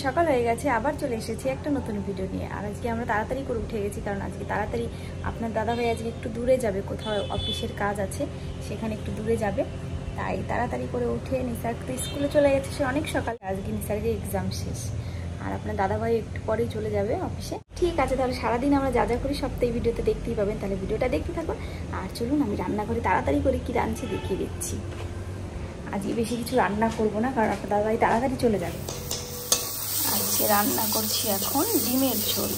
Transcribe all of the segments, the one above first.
সকাল হয়ে গেছে, আবার চলে এসেছি একটা নতুন ভিডিও নিয়ে। আর আজকে আমরা তাড়াতাড়ি করে উঠে গেছি, কারণ আজকে তাড়াতাড়ি আপনার দাদাভাই আজকে একটু দূরে যাবে, কোথাও অফিসের কাজ আছে, সেখানে একটু দূরে যাবে। তাই তাড়াতাড়ি করে উঠে নিসার তো স্কুলে চলে গেছে, সে অনেক সকালে। আজকে নিসারকে এক্সাম শেষ, আর আপনার দাদাভাই একটু পরেই চলে যাবে অফিসে। ঠিক আছে, তাহলে সারাদিন আমরা যা যা করি সব তো এই ভিডিওতে দেখতেই পাবেন, তাহলে ভিডিওটা দেখতে থাকুন। আর চলুন আমি রান্নাঘরে তাড়াতাড়ি করে কি রাঁধছি দেখিয়ে দিচ্ছি। আজকে বেশি কিছু রান্না করব না, কারণ আপনার দাদাভাই তাড়াতাড়ি চলে যাবে। আজকে রান্না করছি এখন ডিমের ঝোল,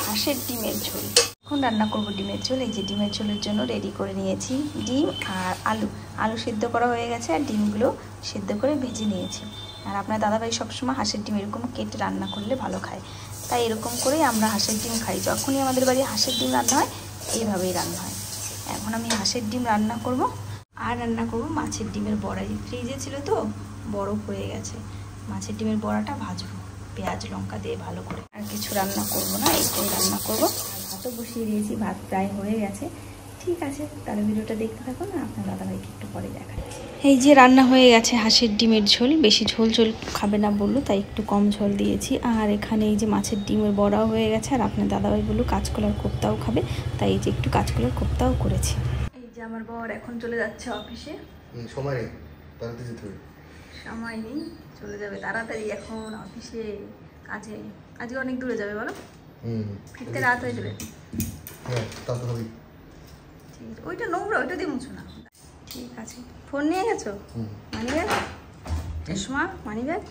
হাঁসের ডিমের ঝোল। এখন রান্না করব ডিমের ঝোল। এই যে ডিমের ঝোলের জন্য রেডি করে নিয়েছি ডিম আর আলু। আলু সিদ্ধ করা হয়ে গেছে, আর ডিমগুলো সিদ্ধ করে ভেজে নিয়েছি। আর আপনার দাদাভাই সবসময় হাঁসের ডিম এরকম কেটে রান্না করলে ভালো খায়, তাই এরকম করেই আমরা হাঁসের ডিম খাই। যখনই আমাদের বাড়ি হাঁসের ডিম রান্না হয় এইভাবেই রান্না হয়। এখন আমি হাঁসের ডিম রান্না করব, আর রান্না করব মাছের ডিমের বড়া। ফ্রিজে ছিল তো বরফ হয়ে গেছে, মাছের ডিমের বড়াটা ভাজবো পেঁয়াজ লঙ্কা দিয়ে ভালো করে। আর কিছু রান্না করব না, এইটাই রান্না করব। আর ভাতও বসিয়ে দিয়েছি, ভাত প্রায় হয়ে গেছে। ঠিক আছে, তাহলে ভিডিওটা দেখতে থাকুন, আপনার দাদাভাইকে একটু পরে দেখাচ্ছি। এই যে রান্না হয়ে গেছে হাঁসের ডিমের ঝোল। বেশি ঝোল ঝোল খাবে না বললো, তাই একটু কম ঝোল দিয়েছি। আর এখানে এই যে মাছের ডিমের বড়াও হয়ে গেছে। আর আপনার দাদাভাই বললো কাঁচকলার কোপ্তাও খাবে, তাই এই যে একটু কাঁচকলার কোপ্তাও করেছি। এই যে আমার বর এখন চলে যাচ্ছে অফিসে। সময় নেই, সময় নেই, চলে যাবে তাড়াতাড়ি এখন অফিসে, কাজে। আজকে অনেক দূরে যাবে বলো, ফিরতে রাত হয়ে যাবে। ওইটা নোংরা, ওইটা দিয়ে মুছো না। ঠিক আছে, ফোন নিয়ে গেছো? মানি ব্যাগ, চশমা, মানি ব্যাগ।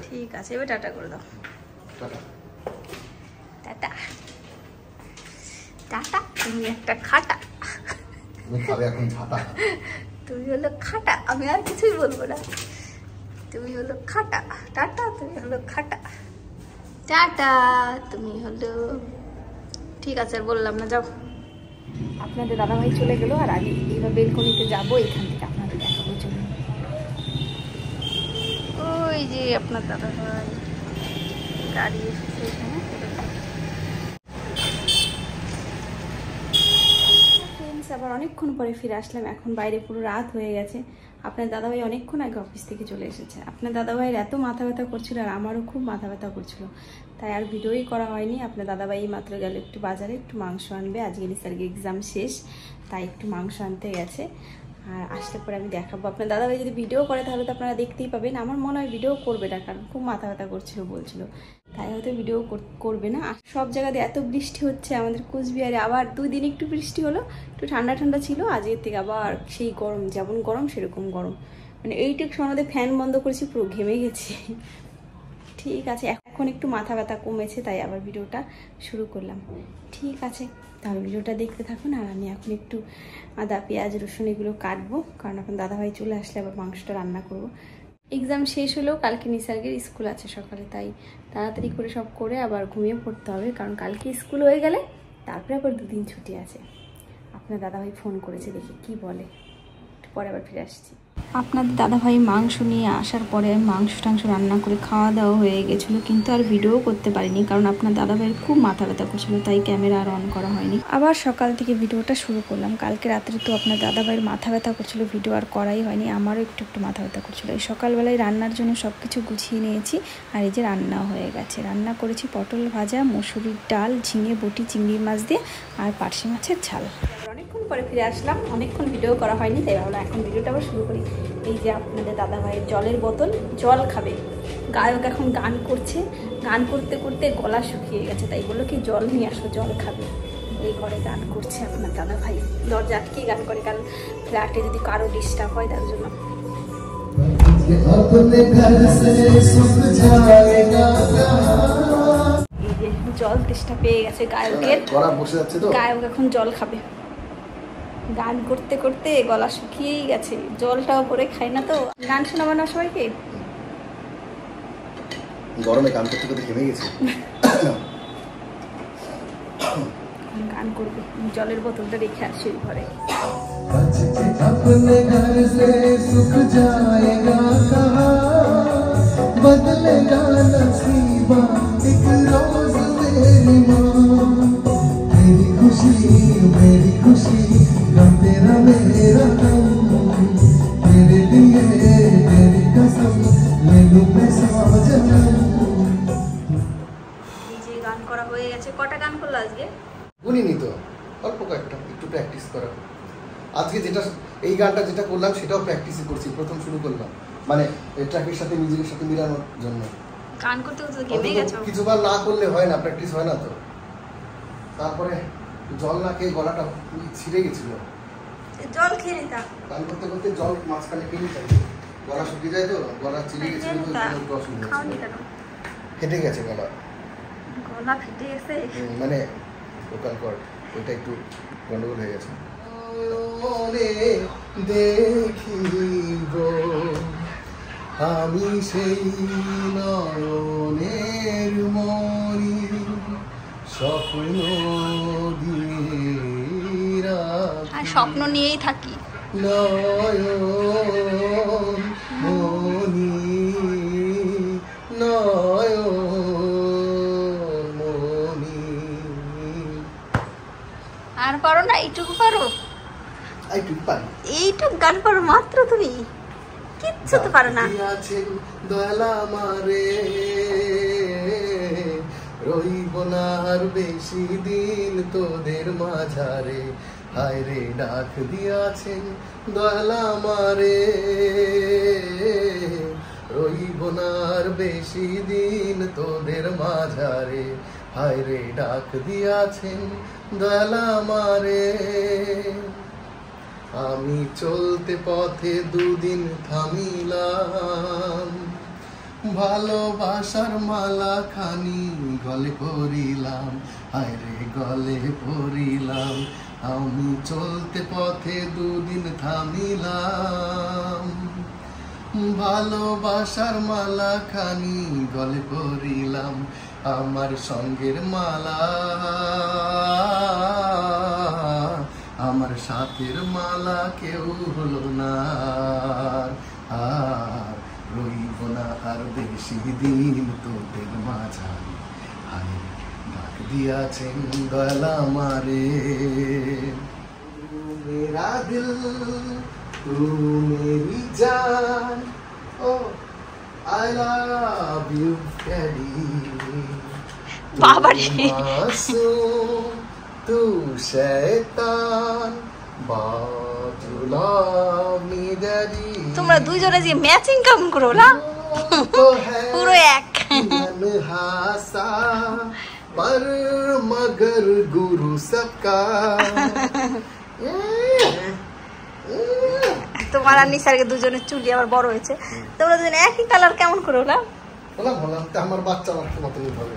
ঠিক আছে, এবার টাটা করে দাও। Tata tata. তুমি একটা খাটা, তুমি হলো খাটা, আমি আর কিছুই বলবো না। তুমি হলো খাটা, টাটা। তুমি হলো খাটা, টাটা। তুমি হলো, ঠিক আছে আর বললাম না, যাও। আপনাদের দাদাভাই চলে গেল, আর আমি এবার বেলকনিতে যাবো, এখান থেকে আপনাদের দেখাবো। জন্য ওই যে আপনার দাদাভাই গাড়ি এসেছে এখানে। আবার অনেকক্ষণ পরে ফিরে আসলাম। এখন বাইরে পুরো রাত হয়ে গেছে। আপনার দাদাভাই অনেকক্ষণ আগে অফিস থেকে চলে এসেছে। আপনার দাদাভাইয়ের এত মাথা ব্যথা করছিল, আর আমারও খুব মাথা ব্যথা করছিল, তাই আর ভিডিওই করা হয়নি। আপনার দাদাভাই মাত্র গেল একটু বাজারে, একটু মাংস আনবে। আজকে নিসার্গের এক্সাম শেষ, তাই একটু মাংস আনতে গেছে। আর আসলে পরে আমি দেখাবো। আপনার দাদাভাই যদি ভিডিও করে তাহলে তো আপনারা দেখতেই পাবেন। আমার মনে হয় ভিডিও করবে না, কারণ খুব মাথা ব্যথা করছিল বলছিল, তাই হয়তো ভিডিও করবে না। সব জায়গাতে এত বৃষ্টি হচ্ছে, আমাদের কোচবিহারে আবার 2 দিন একটু বৃষ্টি হলো, একটু ঠান্ডা ঠান্ডা ছিল। আজকের থেকে আবার সেই গরম, যেমন গরম সেরকম গরম। মানে এইটুকু সময় ফ্যান বন্ধ করেছি, পুরো ঘেমে গেছি। ঠিক আছে, এখন একটু মাথা ব্যথা কমেছে, তাই আবার ভিডিওটা শুরু করলাম। ঠিক আছে, তাহলে ভিডিওটা দেখতে থাকুন। আর আমি এখন একটু আদা পেঁয়াজ রসুন এগুলো কাটবো, কারণ এখন দাদাভাই চলে আসলে আবার মাংসটা রান্না করব। এক্সাম শেষ হলেও কালকে নিসার্গের স্কুল আছে সকালে, তাই তাড়াতাড়ি করে সব করে আবার ঘুমিয়ে পড়তে হবে, কারণ কালকে স্কুল হয়ে গেলে তারপরে আবার 2 দিন ছুটি আছে। আপনার দাদাভাই ফোন করেছে, দেখি কি বলে, একটু পরে আবার ফিরে আসছি। আপনাদের দাদাভাই মাংস নিয়ে আসার পরে মাংস টাংস রান্না করে খাওয়া দাওয়া হয়ে গেছিলো, কিন্তু আর ভিডিও করতে পারিনি, কারণ আপনার দাদাভাইয়ের খুব মাথা ব্যথা করছিলো, তাই ক্যামেরা আর অন করা হয়নি। আবার সকাল থেকে ভিডিওটা শুরু করলাম। কালকে রাত্রে তো আপনার দাদাভাইয়ের মাথা ব্যথা করছিলো, ভিডিও আর করাই হয়নি। আমারও একটু মাথা ব্যথা করছিলো। এই সকালবেলায় রান্নার জন্য সব কিছু গুছিয়ে নিয়েছি, আর এই যে রান্নাও হয়ে গেছে। রান্না করেছি পটল ভাজা, মসুরির ডাল, ঝিঙে বটি, চিংড়ি মাছ দিয়ে, আর পার্শে মাছের ঝাল। অনেকক্ষণ পরে ফিরে আসলাম, অনেকক্ষণ ভিডিও করা হয়নি, তাই ভাবলাম এখন ভিডিওটা আবার শুরু করি। এই যে আপনাদের দাদাভাইয়ের জলের বোতল, জল খাবে। গায়ক এখন গান করছে, গান করতে করতে গলা শুকিয়ে গেছে, তাই বললো কি জল নিয়ে আসো, জল খাবে। এই ঘরে গান করছে আপনার দাদাভাই, দরজা আটকেই গান করে, কারণ ফ্ল্যাটে যদি কারো ডিস্টার্ব হয় তার জন্য। এই যে জল তেষ্টা পেয়ে গেছে গায়কের, গায়ক এখন জল খাবে। গান করতে করতে গলা শুকিয়েই গেছে, জলটাও করে খাই না তো। গান শোনাবো না সবাইকে, গরমে গান করতে করতে ঘেমে গেছে। গান করবে, জলের বোতলটা রেখে আসি ঘরে। अपने घर से सुख जाएगा कहाँ, बदलेगा नसीबा एक रोज मेरी माँ। मेरी खुशी गम तेरा मेरा गम, तेरे लिए तेरी कसम ले लूं मैं 100 जन्म। এই যে গান করা হয়ে গেছে। কটা গান করলো আজকে? গুনিনি তো, অল্প কয়েকটা, একটু প্র্যাকটিস করা। আজকে যেটা এই গানটা যেটা করলাম সেটাও প্র্যাকটিসই করছি, প্রথম শুরু করলাম, মানে ট্র্যাকের সাথে মিউজিকের সাথে মিলানোর জন্য। গান করতে করতে ঘেমে গেছো? কিছুবার না করলে হয় না, প্র্যাকটিস হয় না তো। তারপরে জল না খেয়ে গলাটা ছিঁড়ে গেছিল, জল খেয়ে নিতাম। গান করতে করতে জল মাঝখানে খেয়ে নিতাম, গলা শুকিয়ে যায় তো, গলা ছিঁড়ে গেছিল তো, একটু অসুবিধা হয়েছিল। ফেটে গেছে গলা, গলা ফেটে গেছে মানে ভোকাল কর্ড, ওইটা একটু গন্ডগোল হয়ে গেছে। দেখিব আমি সেই নয়নের মনি, স্বপ্ন দিয়ে আর স্বপ্ন নিয়েই থাকি। নয়ন মনি নয়ন মনি। আর পারো না? এইটুকু পারো? এইটুকু পারি। এইটুকু গান পারো মাত্র? তুমি কিচ্ছু তো পারো না। দয়ালা মারে রইব না আর বেশি দিন তোদের মাঝারে, হায় রে ডাক দিয়াছেন দয়ালা মারে রইব না আর বেশি দিন তোদের মাঝারে, হায় রে ডাক দিয়াছেন দয়ালা মারে। আমি চলতে পথে দুদিন থামিলাম, ভালোবাসার মালা খানি গলে পরিলাম, হায় রে গলে পরিলাম। আমি চলতে পথে দুদিন থামিলাম, ভালোবাসার মালা খানি গলে পরিলাম, আমার সঙ্গের মালা আমার সাথের মালা কেউ হলো না, আর রইব না আর বেশি দিন তোদের মাঝারে, হায় ডাক দিয়াছেন দয়ালা মারে। মেরা দিল তু মেরি জান, ও আই লাভ ইউ ড্যাডি, বাবারে মাসুম তু শয়তান, but you love me daddy। তোমরা দুইজনে যে ম্যাচিং কেমন করো না, পুরো এক। হাসা पर मगर गुरु सबका। তোমার আর নিসারকে দুজনের চুলি আবার বড় হয়েছে, তোমরা দুজনে একই কালার কেমন করে ওলা? বললাম তো আমার বাচ্চা আমার মতই হবে,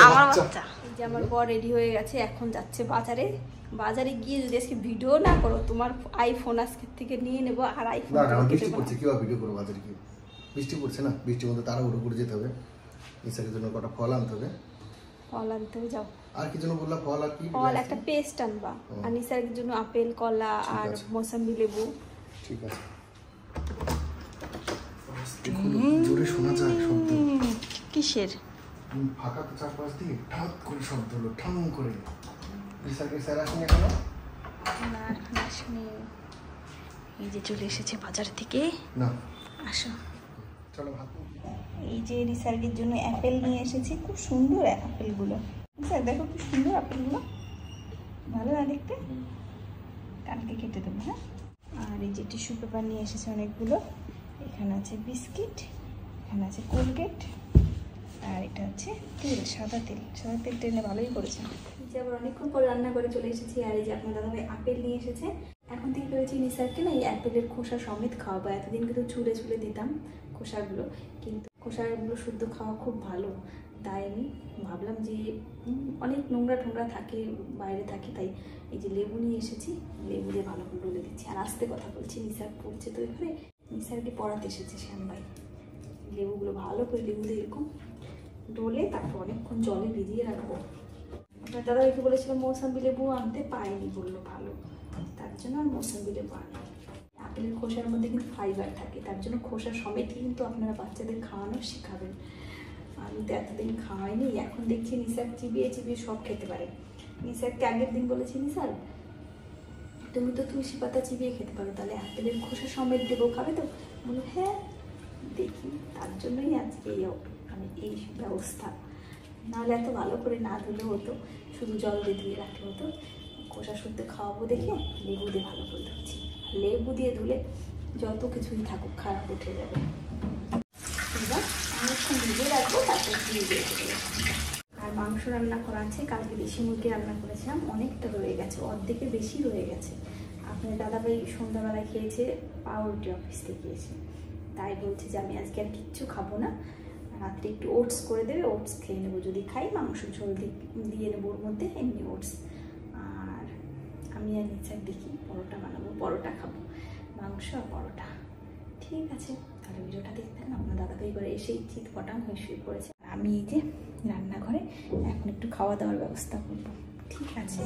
আমার বাচ্চা। এই যে আমার বর রেডি হয়ে গেছে, এখন যাচ্ছে বাজারে। বাজারে গিয়ে যদি আজকে ভিডিও না করো, তোমার আইফোন আজকে থেকে নিয়ে নেবো। আর আইফোন না না, বৃষ্টি পড়ছে, কি ভিডিও করবো বাজারে? কি বৃষ্টি পড়ছে না, বৃষ্টির মধ্যে তাড়াহুড়ো করে যেতে হবে। নিসারের জন্য কটা ফল আনতে হবে। ফল আনতে যাও। আর কি জন্য বললাম? ফল আর কি? ফল একটা পেস্ট আনবা, আর নিসারের জন্য আপেল, কলা আর মৌসুমী লেবু। ঠিক আছে। জোরে শোনা যায় শব্দ। কিসের? ফাঁকা তো চারপাশ দিয়ে ঠাক করে শব্দ হলো, ঠাং করে। নিসারকে স্যার আসেনি এখনো? না এখন আসেনি। এই যে চলে এসেছে বাজার থেকে। না আসো, চলো ভাত। এই যে রিসার্চের জন্য অ্যাপেল নিয়ে এসেছি, খুব সুন্দর অ্যাপেলগুলো। স্যার দেখো কি সুন্দর অ্যাপেলগুলো, ভালো না দেখতে? কালকে কেটে দেবো। হ্যাঁ, আর এই যে টিস্যু পেপার নিয়ে এসেছে অনেকগুলো। এখানে আছে বিস্কিট, এখানে আছে কোলগেট, আর এটা হচ্ছে তেল, সাদা তেল। সাদা তেল টেনে ভালোই করেছে। এই যে আবার অনেকক্ষণ পরে রান্না করে চলে এসেছি। আর এই যে আপনার দাদাভাই আপেল নিয়ে এসেছে। এখন থেকে ভেবেছি নিসারকে না এই অ্যাপেলের খোসা সমেত খাওয়াবো। এতদিন কিন্তু ছুলে ছুলে দিতাম খোসাগুলো, কিন্তু খোসাগুলো শুদ্ধ খাওয়া খুব ভালো। তাই আমি ভাবলাম যে অনেক নোংরা টোংরা থাকে, বাইরে থাকে, তাই এই যে লেবু নিয়ে এসেছি, লেবু দিয়ে ভালো করে ডলে দিচ্ছি। আর আস্তে কথা বলছি, নিসার পড়ছে তো এখানে, নিসারকে পড়াতে এসেছে শ্যাম ভাই। লেবুগুলো ভালো করে লেবু দিয়ে এরকম ডলে তারপর অনেকক্ষণ জলে ভিজিয়ে রাখবো। আপনার দাদাভাইকে বলেছিলাম মৌসুমী লেবু আনতে, পাইনি, বললো ভালো, তার জন্য আর মৌসুমি লেবু আনি। আপেলের খোসার মধ্যে কিন্তু ফাইবার থাকে, তার জন্য খোসা সমেত কিন্তু আপনারা বাচ্চাদের খাওয়ানো শেখাবেন। আমি তো এতদিন খাওয়াইনি, এখন দেখছি নিসার চিবিয়ে চিবিয়ে সব খেতে পারে। নিসারকে আগের দিন বলেছি, নিসার তুমি তো তুলসী পাতা চিবিয়ে খেতে পারো, তাহলে আপেলের খোসা সমেত দেবো, খাবে তো? বলো হ্যাঁ। দেখি, তার জন্যই আজকে এই ব্যবস্থা, নাহলে এত ভালো করে না ধুলে হতো, শুধু জল দিয়ে ধুয়ে রাখলে হতো। খোসা শুদ্ধ খাওয়াবো দেখে লেবু দিয়ে ভালো করে ধুচ্ছি। লেবু দিয়ে ধুলে যত কিছুই থাকুক খারাপ উঠে যাবে। এবার অনেকক্ষণ ভিজিয়ে রাখবো, তারপর ভিজিয়ে দেবো। আর মাংস রান্না করা আছে, কালকে দেশি মুরগি রান্না করেছিলাম, অনেকটা রয়ে গেছে, অর্ধেকের বেশি রয়ে গেছে। আপনার দাদাভাই সন্ধ্যাবেলা খেয়েছে, পাউরুটি অফিস থেকে এসে, তাই বলছে যে আমি আজকে আর কিচ্ছু খাবো না, রাত্রে একটু ওটস করে দেবে, ওটস খেয়ে নেবো, যদি খাই মাংস ঝোল দিয়ে নেবো ওর মধ্যে, এমনি ওটস। আর আমি আর নিচার দেখি পরোটা বানাবো, পরোটা খাবো, মাংস আর পরোটা। ঠিক আছে, তাহলে ভিডিওটা দেখতে থাকেন। আপনার দাদাভাই করে এসেই চিৎ পটাং হয়ে শুয়ে পড়েছে, আমি এই যে রান্নাঘরে এখন একটু খাওয়া দাওয়ার ব্যবস্থা করবো। ঠিক আছে।